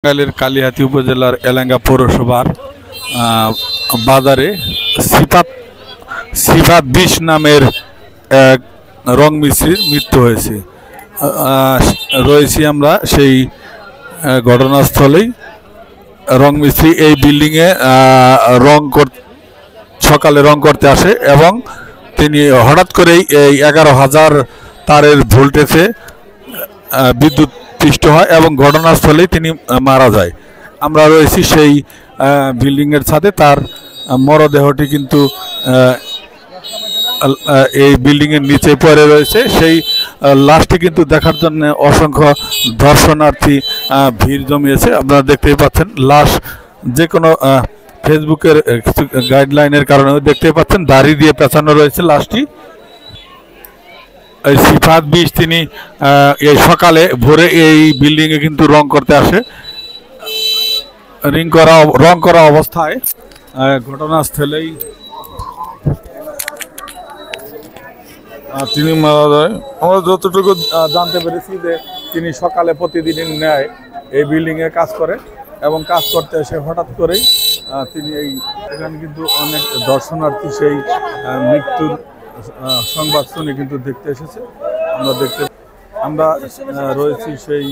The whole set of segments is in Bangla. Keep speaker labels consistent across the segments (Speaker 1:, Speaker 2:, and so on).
Speaker 1: টাঙ্গাইলের কালিহাতী উপজেলার এলাঙ্গা পৌরসভার বাজারে সিফাত ২০ নামের এক রং মিস্ত্রির মৃত্যু হয়েছে। রয়েছি আমরা সেই ঘটনাস্থলেই। রং মিস্ত্রি এই বিল্ডিংয়ে সকালে রং করতে আসে এবং তিনি হঠাৎ করেই এই ১১,০০০ তারের ভোল্টেজে বিদ্যুৎ সৃষ্টি হয় এবং ঘটনাস্থলেই তিনি মারা যায়। আমরা রয়েছি সেই বিল্ডিংয়ের ছাদে। তার মরদেহটি কিন্তু এই বিল্ডিংয়ের নিচে পড়ে রয়েছে। সেই লাশটি কিন্তু দেখার জন্য অসংখ্য দর্শনার্থী ভিড় জমিয়েছে। আপনারা দেখতেই পাচ্ছেন লাশ যে কোনো ফেসবুকের কিছু গাইডলাইনের কারণে দেখতেই পাচ্ছেন দাড়ি দিয়ে পেঁচানো রয়েছে লাশটি। সিফাত ২০ তিনি এই সকালে ভোরে এই বিল্ডিংয়ে কিন্তু রং করতে আসে। রং করা অবস্থায় ঘটনাস্থলেই তিনি মারা যায়। আমরা যতটুকু জানতে পেরেছি যে তিনি সকালে প্রতিদিনের ন্যায় এই বিল্ডিংয়ে কাজ করে এবং কাজ করতে এসে হঠাৎ করেই তিনি এখানে কিন্তু অনেক দর্শনার্থী সেই মৃত্যুর সংবাদ শুনে কিন্তু দেখতে এসেছে। আমরা রয়েছি সেই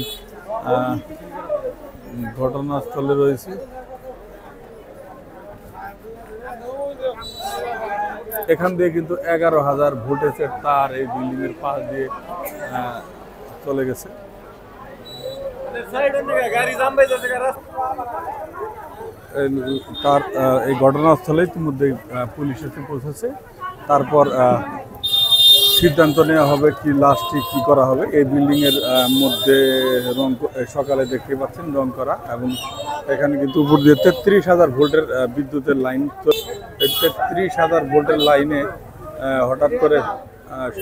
Speaker 1: ঘটনাস্থলে রয়েছি। এখান দিয়ে কিন্তু ১১,০০০ ভোল্টেজের তার এই বিল্ডিং এর পাশ দিয়ে চলে গেছে। তার এই ঘটনাস্থলে ইতিমধ্যে পুলিশ এসে পৌঁছেছে। তারপর সিদ্ধান্ত নেওয়া হবে কি লাশটি কি করা হবে। এই বিল্ডিং এর মধ্যে সকালে দেখতে পাচ্ছেন রং করা এবং এখানে কিন্তু উপর দিয়ে ৩৩,০০০ ভোল্টের বিদ্যুতের লাইন। ৩৩,০০০ ভোল্টের লাইনে হঠাৎ করে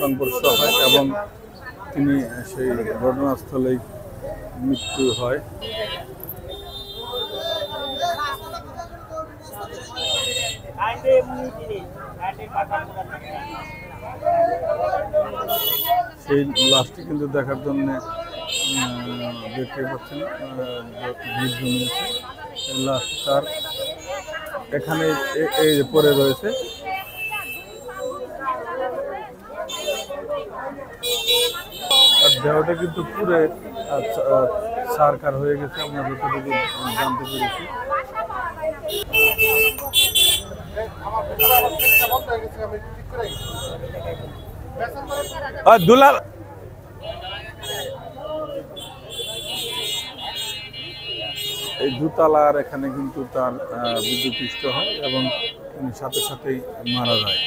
Speaker 1: সংঘর্ষ হয় এবং তিনি সেই ঘটনাস্থলেই মৃত্যু হয়। সেই লাশটি কিন্তু দেখার জন্য দেখতে পাচ্ছেন ভিড় জমিয়েছে। লাশ তার এখানে এই পড়ে রয়েছে। দেহটা কিন্তু পুরো সারকার হয়ে গেছে আমরা যতটুকু জানতে পেরেছি। দুলাল এই দুতলার এখানে কিন্তু তার বিদ্যুৎ হয় এবং সাথে সাথেই মারা যায়।